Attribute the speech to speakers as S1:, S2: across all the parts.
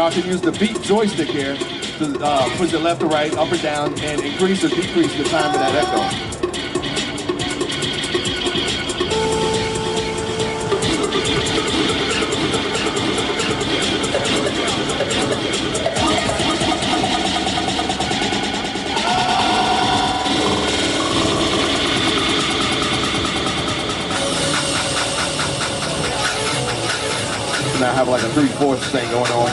S1: Now I can use the beat joystick here to push it left or right, up or down, and increase or decrease the time of that echo. I have like a 3/4 thing going on.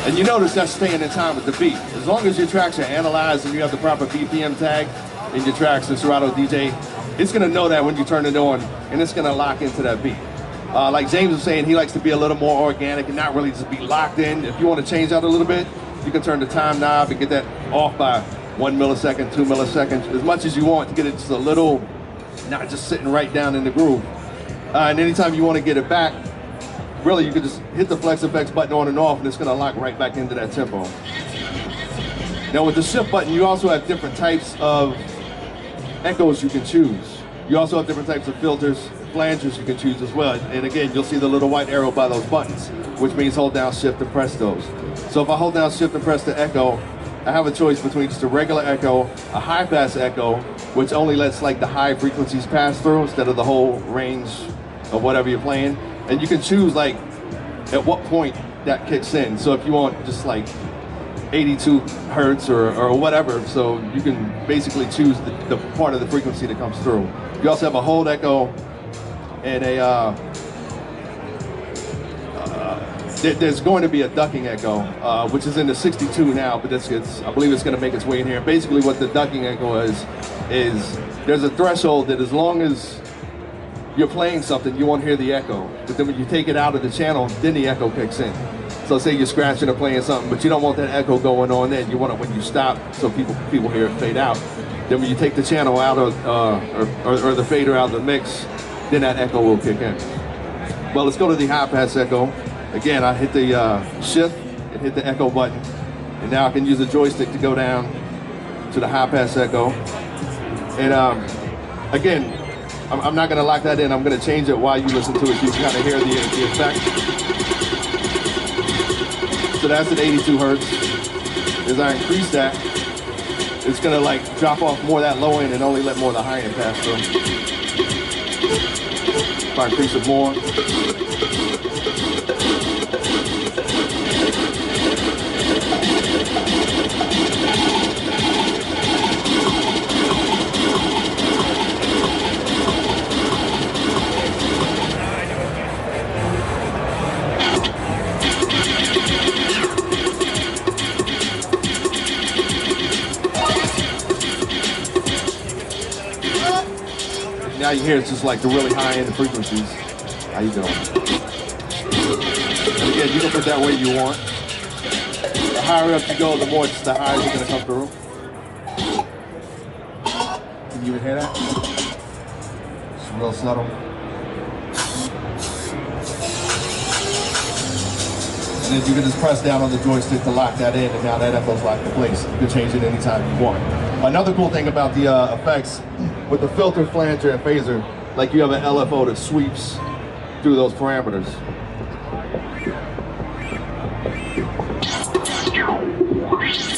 S1: And you notice that's staying in time with the beat. As long as your tracks are analyzed and you have the proper BPM tag in your tracks, the Serato DJ, it's gonna know that when you turn it on, and it's gonna lock into that beat. Like James was saying, he likes to be a little more organic and not really just be locked in. If you want to change out a little bit, you can turn the time knob and get that off by 1 millisecond, 2 milliseconds, as much as you want to get it just a little, not just sitting right down in the groove. And anytime you want to get it back, really, you can just hit the flex effects button on and off, and it's going to lock right back into that tempo. Now with the shift button, you also have different types of echoes you can choose. You also have different types of filters, flangers you can choose as well. And again, you'll see the little white arrow by those buttons, which means hold down shift and press those. So if I hold down shift and press the echo, I have a choice between just a regular echo, a high pass echo, which only lets like the high frequencies pass through instead of the whole range of whatever you're playing. And you can choose like at what point that kicks in. So if you want just like 82 hertz or whatever, so you can basically choose the part of the frequency that comes through. You also have a hold echo and there's going to be a ducking echo, which is in the 62 now, but I believe it's going to make its way in here. Basically what the ducking echo is there's a threshold that as long as you're playing something, you won't hear the echo. But then when you take it out of the channel, then the echo kicks in. So say you're scratching or playing something, but you don't want that echo going on then. You want it when you stop, so people hear it fade out. Then when you take the channel out or the fader out of the mix, then that echo will kick in. Well, let's go to the high pass echo. Again, I hit the shift and hit the echo button. And now I can use the joystick to go down to the high pass echo. And again, I'm not going to lock that in. I'm going to change it while you listen to it so you can kind of hear the effect. So that's at 82 hertz. As I increase that, it's going to like drop off more of that low end and only let more of the high end pass through. If I increase it more. Now you hear it's just like the really high-end frequencies. How you doing? And again, you can put that way you want. The higher up you go, the more the higher you're gonna come through. Can you even hear that? It's real subtle. And then you can just press down on the joystick to lock that in, and now that echo's locked in place. You can change it anytime you want. Another cool thing about the effects, with the filter, flanger, and phaser, like you have an LFO that sweeps through those parameters.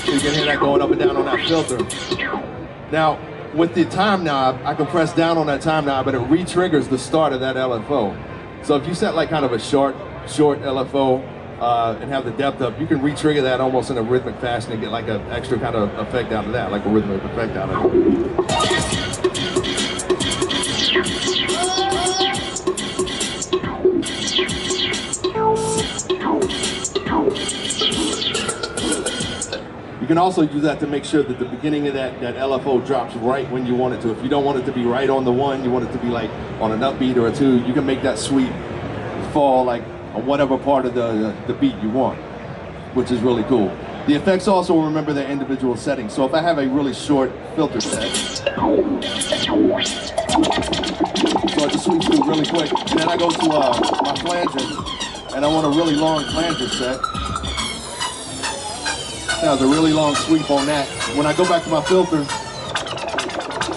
S1: So you can hear that going up and down on that filter. Now, with the time knob, I can press down on that time knob and it re-triggers the start of that LFO. So if you set like kind of a short LFO and have the depth up, you can re-trigger that almost in a rhythmic fashion and get like an extra kind of effect out of that, like a rhythmic effect out of it. You can also use that to make sure that the beginning of that LFO drops right when you want it to. If you don't want it to be right on the one, you want it to be like on an upbeat or a two, you can make that sweep fall like on whatever part of the beat you want, which is really cool. The effects also remember their individual settings. So if I have a really short filter set, so I just sweep through really quick, and then I go to my flanger, and I want a really long flanger set. That was a really long sweep on that. When I go back to my filter,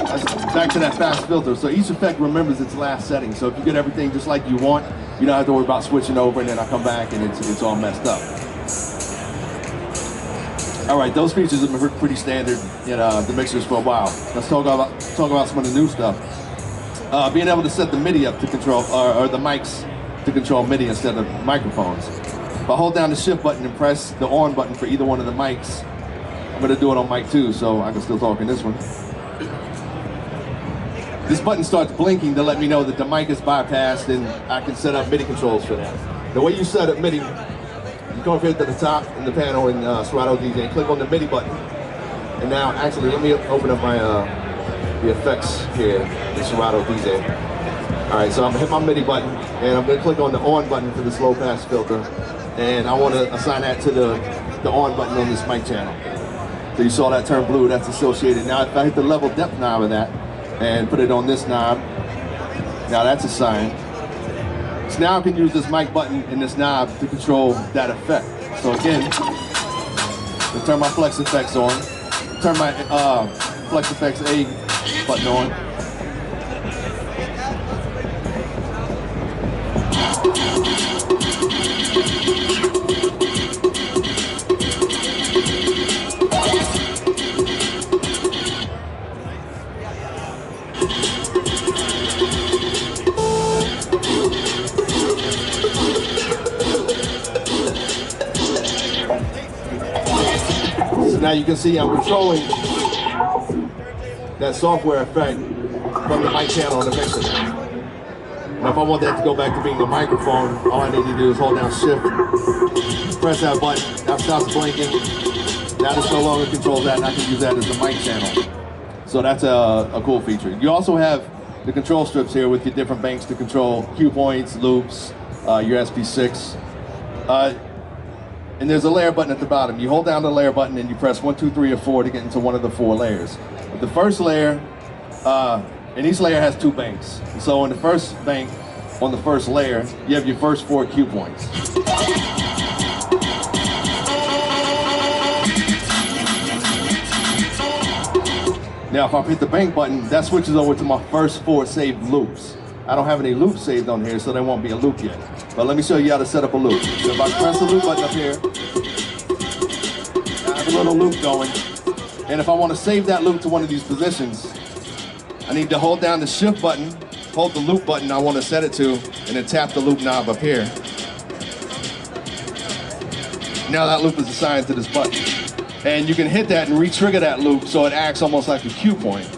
S1: that's back to that fast filter. So each effect remembers its last setting. So if you get everything just like you want, you don't have to worry about switching over, and then I come back and it's all messed up. All right, those features have been pretty standard in the mixers for a while. Let's talk about some of the new stuff. Being able to set the MIDI up to control, or the mics to control MIDI instead of microphones. If I hold down the shift button and press the on button for either one of the mics, I'm gonna do it on mic 2, so I can still talk in this one. This button starts blinking to let me know that the mic is bypassed and I can set up MIDI controls for that. The way you set up MIDI, you come up here to the top in the panel in Serato DJ, click on the MIDI button. And now, actually, let me open up my the effects here in Serato DJ. All right, so I'm gonna hit my MIDI button and I'm gonna click on the on button for this low pass filter. And I wanna assign that to the on button on this mic channel. So you saw that turn blue, that's associated. Now if I hit the level depth knob of that and put it on this knob, now that's assigned. So now I can use this mic button and this knob to control that effect. So again, I'll turn my Flex Effects on, turn my Flex Effects A button on. Now you can see I'm controlling that software effect from the mic channel on the mixer. Now if I want that to go back to being a microphone, all I need to do is hold down shift, press that button, that stops blinking. Now this no longer controls that and I can use that as the mic channel. So that's a cool feature. You also have the control strips here with your different banks to control cue points, loops, your SP6. And there's a layer button at the bottom. You hold down the layer button and you press 1, 2, 3, or 4 to get into one of the 4 layers. The first layer, and each layer has 2 banks. So in the first bank, on the first layer, you have your first 4 cue points. Now if I hit the bank button, that switches over to my first 4 saved loops. I don't have any loops saved on here, so there won't be a loop yet. But let me show you how to set up a loop. So if I press the loop button up here, I have a little loop going. And if I want to save that loop to one of these positions, I need to hold down the shift button, hold the loop button I want to set it to, and then tap the loop knob up here. Now that loop is assigned to this button. And you can hit that and re-trigger that loop so it acts almost like a cue point.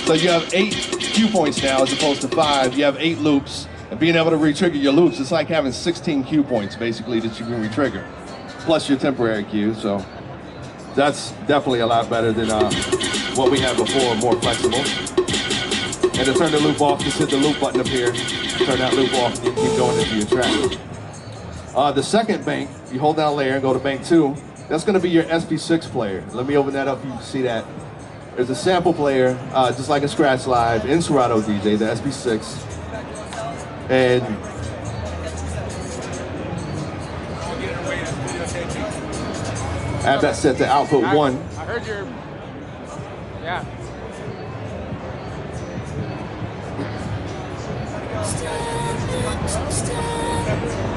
S1: So you have 8 cue points now as opposed to 5. You have 8 loops, and being able to re-trigger your loops, it's like having 16 cue points basically that you can re-trigger, plus your temporary cue. So that's definitely a lot better than what we had before, more flexible. And to turn the loop off, just hit the loop button up here, turn that loop off, and you keep going into your track. The second bank, you hold down layer and go to bank 2, that's going to be your SP6 player. Let me open that up so you can see that. There's a sample player, just like a Scratch Live in Serato DJ, the SP6. And I have that set to output 1.
S2: I heard your, yeah.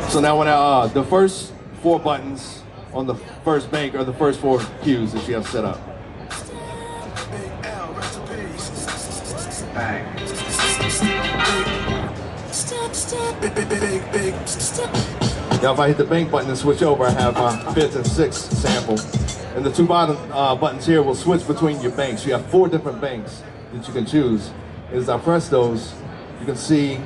S1: So now when the first 4 buttons on the first bank are the first 4 cues that you have set up. Now if I hit the bank button and switch over, I have my 5th and 6th sample. And the 2 bottom buttons here will switch between your banks. You have 4 different banks that you can choose. As I press those, you can see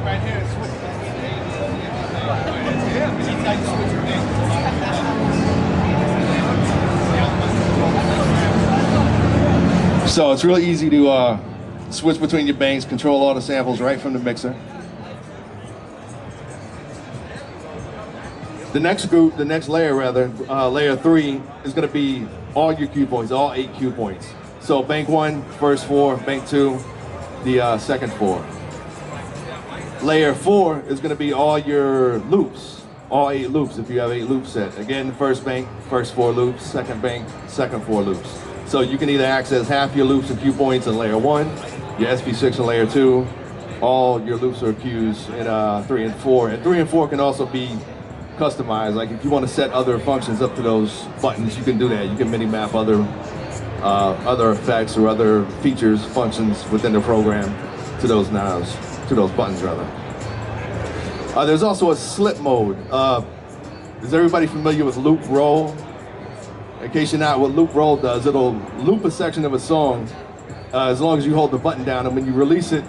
S1: right here, switch. So it's really easy to switch between your banks, control all the samples right from the mixer. The next group, the next layer rather, layer 3 is going to be all your cue points, all 8 cue points. So bank 1, first 4, bank 2, the second 4. Layer 4 is going to be all your loops, all 8 loops if you have 8 loops set. Again, first bank, first 4 loops, second bank, second 4 loops. So you can either access half your loops and cue points in layer 1, your SP6 in layer 2, all your loops or cues in 3 and 4. And 3 and 4 can also be customized. Like if you want to set other functions up to those buttons, you can do that. You can mini-map other effects or other features, functions within the program to those knobs, to those buttons rather. There's also a slip mode. Is everybody familiar with loop roll? In case you're not, what loop roll does, it'll loop a section of a song as long as you hold the button down, and when you release it,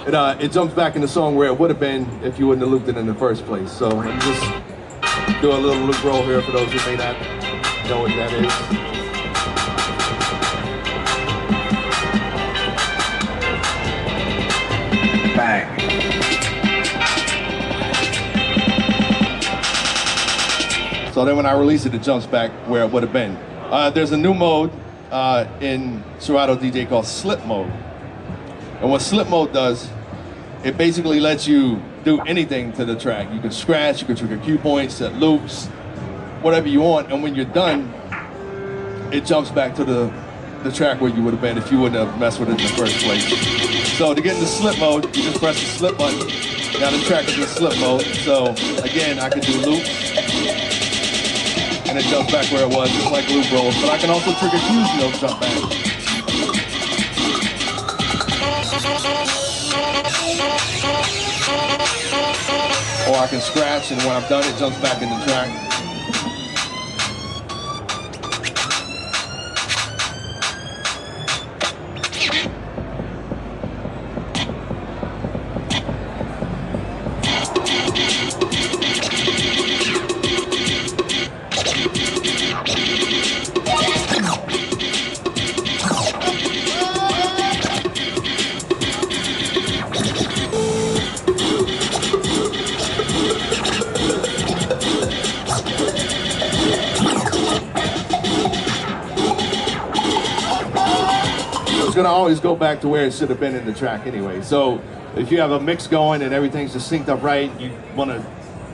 S1: it jumps back in the song where it would have been if you wouldn't have looped it in the first place. So let me just do a little loop roll here for those who may not know what that is. Bang. So then when I release it, it jumps back where it would have been. There's a new mode in Serato DJ called slip mode. And what slip mode does, it basically lets you do anything to the track. You can scratch, you can trigger cue points, set loops, whatever you want. And when you're done, it jumps back to the track where you would have been if you wouldn't have messed with it in the first place. So to get into slip mode, you just press the slip button. Now the track is in slip mode. So again, I can do loops, and it jumps back where it was, just like loop rolls. But I can also trigger cues and they'll jump back. Or I can scratch, and when I'm done, it jumps back in the track. Gonna always go back to where it should have been in the track anyway. So if you have a mix going and everything's just synced up right, you want to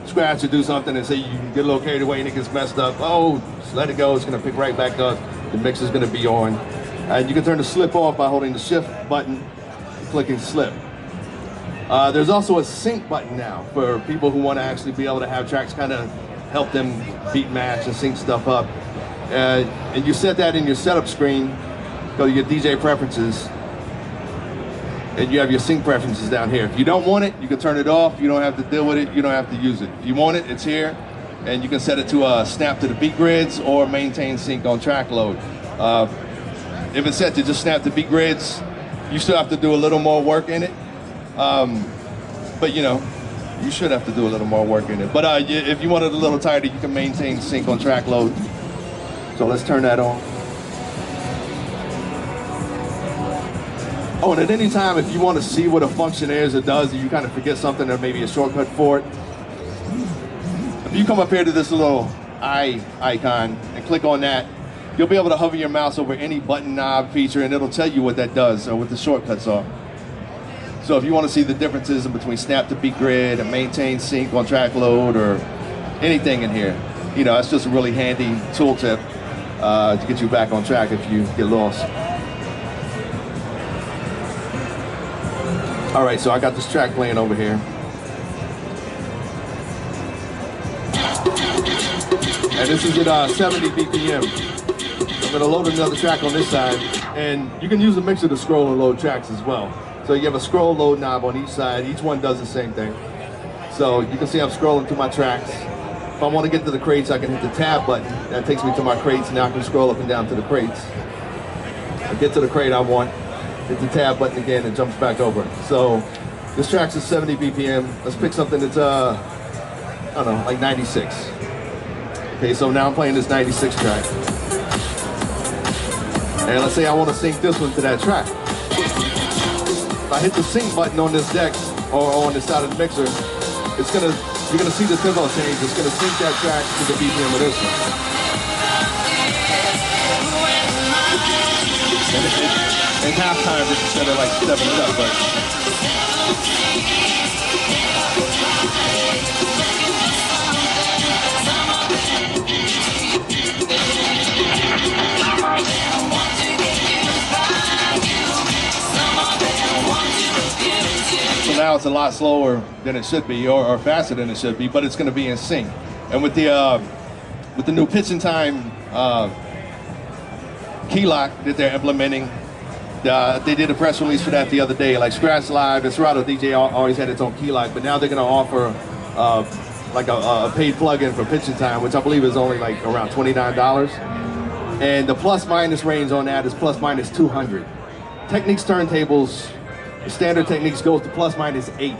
S1: scratch or do something and say you get a little carried away and it gets messed up, oh, just let it go, it's gonna pick right back up, the mix is gonna be on. And you can turn the slip off by holding the shift button and clicking slip. There's also a sync button now for people who want to actually be able to have tracks kind of help them beat match and sync stuff up. And you set that in your setup screen. Go to your DJ preferences, and you have your sync preferences down here. If you don't want it, you can turn it off. You don't have to deal with it. You don't have to use it. If you want it, it's here, and you can set it to snap to the beat grids or maintain sync on track load. If it's set to just snap to beat grids, you still have to do a little more work in it. But you know, you should have to do a little more work in it. But if you want it a little tighter, you can maintain sync on track load. So let's turn that on. Oh, and at any time, if you want to see what a function is or does, and you kind of forget something or maybe a shortcut for it, if you come up here to this little eye icon and click on that, you'll be able to hover your mouse over any button knob feature and it'll tell you what that does or what the shortcuts are. So if you want to see the differences in between snap to beat grid and maintain sync on track load or anything in here, you know, it's just a really handy tooltip to get you back on track if you get lost. All right, so I got this track playing over here. And this is at 70 BPM. I'm gonna load another track on this side, and you can use a mixer to scroll and load tracks as well. So you have a scroll load knob on each side. Each one does the same thing. So you can see I'm scrolling through my tracks. If I want to get to the crates, I can hit the tab button. That takes me to my crates. Now I can scroll up and down to the crates. I get to the crate I want. Hit the tab button again and jumps back over. So this track's at 70 BPM. Let's pick something that's, I don't know, like 96. Okay, so now I'm playing this 96 track. And let's say I want to sync this one to that track. If I hit the sync button on this deck or on this side of the mixer, you're gonna see the tempo change. It's gonna sync that track to the BPM of this one. And in halftime, it's set at like 7 but now it's a lot slower than it should be, or faster than it should be, but it's going to be in sync. And with the new pitch and time key lock that they're implementing, they did a press release for that the other day. Like Scratch Live and Serato DJ always had its own key lock, but now they're going to offer like a paid plugin for pitch and time, which I believe is only like around $29. And the plus minus range on that is plus minus 200. Techniques turntables, the standard Techniques goes to plus minus 8.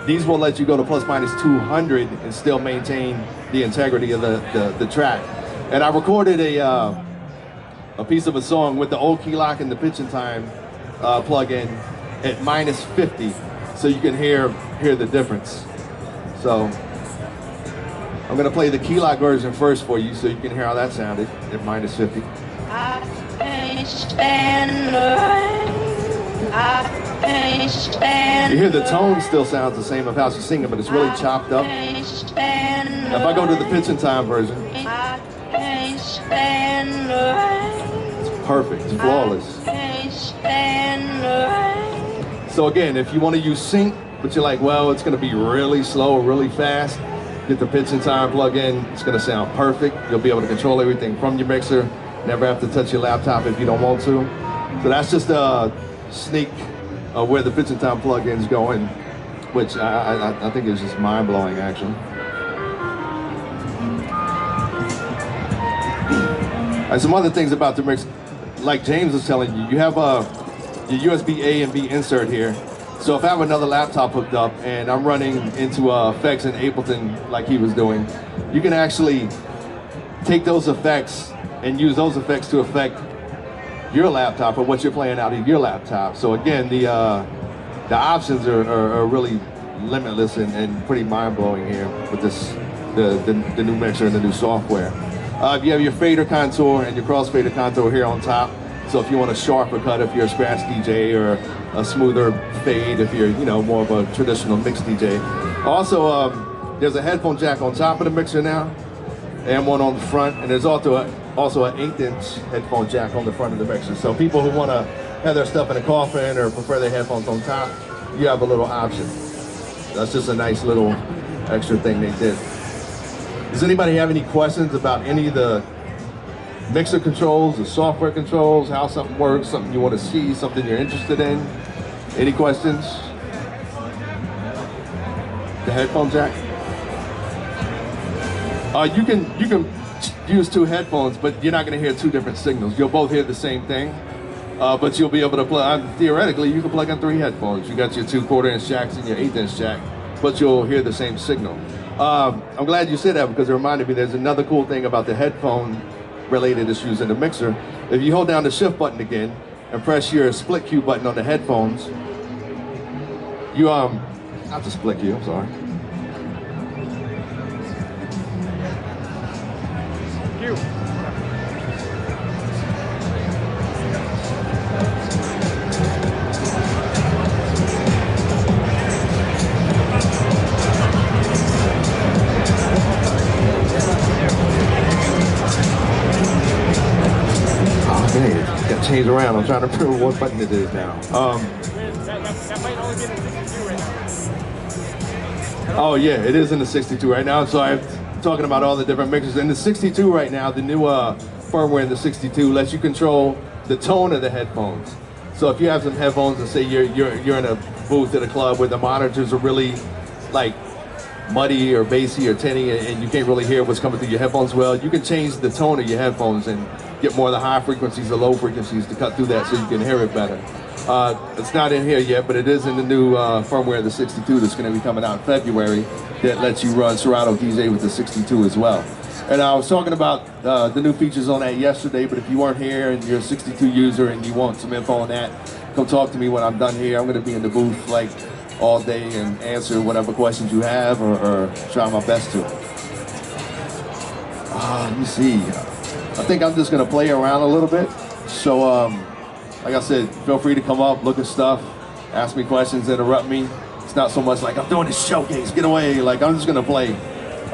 S1: These will let you go to plus minus 200 and still maintain the integrity of the track. And I recorded a piece of a song with the old key lock and the pitch and time plug-in at minus 50, so you can hear the difference. So I'm gonna play the key lock version first for you, so you can hear how that sounded at minus 50. You hear the tone still sounds the same of how she's singing, but it's really chopped up. Now if I go to the pitch and time version, it's perfect, it's flawless. So again, if you want to use sync, but you're like, well, it's going to be really slow or really fast, get the pitch and time plug-in. It's going to sound perfect. You'll be able to control everything from your mixer. Never have to touch your laptop if you don't want to. So that's just a sneak of where the pitch and time plug-in's going, which I think is just mind-blowing, actually. And some other things about the mix, like James was telling you, you have your USB A and B insert here. So if I have another laptop hooked up and I'm running into effects in Ableton like he was doing, you can actually take those effects and use those effects to affect your laptop or what you're playing out of your laptop. So again, the options are really limitless and pretty mind-blowing here with this the new mixer and the new software. You have your fader contour and your crossfader contour here on top. So if you want a sharper cut, if you're a scratch DJ, or a smoother fade, if you're more of a traditional mix DJ. Also, there's a headphone jack on top of the mixer now, and one on the front, and there's also an 1/8" headphone jack on the front of the mixer. So people who want to have their stuff in a coffin or prefer their headphones on top, you have a little option. That's just a nice little extra thing they did. Does anybody have any questions about any of the mixer controls, the software controls, how something works, something you want to see, something you're interested in? Any questions? The headphone jack? You can use two headphones, but you're not going to hear two different signals. You'll both hear the same thing, but you'll be able to plug. Theoretically, you can plug in 3 headphones. You got your 2 1/4" jacks and your 1/8" jack, but you'll hear the same signal. I'm glad you said that, because it reminded me there's another cool thing about the headphone related issues in the mixer. If you hold down the shift button again and press your split cue button on the headphones, you not the split cue, I'm sorry.
S2: Cue.
S1: Change around. I'm trying to remember what button it is now.
S2: That might only be in the 62 right now.
S1: Oh yeah, it is in the 62 right now. So I'm talking about all the different mixers. In the 62 right now, the new firmware in the 62 lets you control the tone of the headphones. So if you have some headphones and say you're in a booth at a club where the monitors are really like muddy or bassy or tinny, and you can't really hear what's coming through your headphones well, you can change the tone of your headphones and get more of the high frequencies or low frequencies to cut through that so you can hear it better. It's not in here yet, but it is in the new firmware of the 62 that's going to be coming out in February that lets you run Serato DJ with the 62 as well. And I was talking about the new features on that yesterday, but if you weren't here and you're a 62 user and you want some info on that, come talk to me when I'm done here. I'm going to be in the booth like all day and answer whatever questions you have, or try my best to. Let me see. I think I'm just gonna play around a little bit. So, like I said, feel free to come up, look at stuff, ask me questions, interrupt me. It's not so much like I'm doing this showcase, get away. Like, I'm just gonna play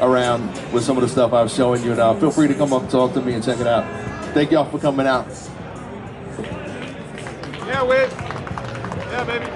S1: around with some of the stuff I was showing you, and feel free to come up and talk to me and check it out. Thank y'all for coming out.
S2: Yeah, Wiz. Yeah, baby.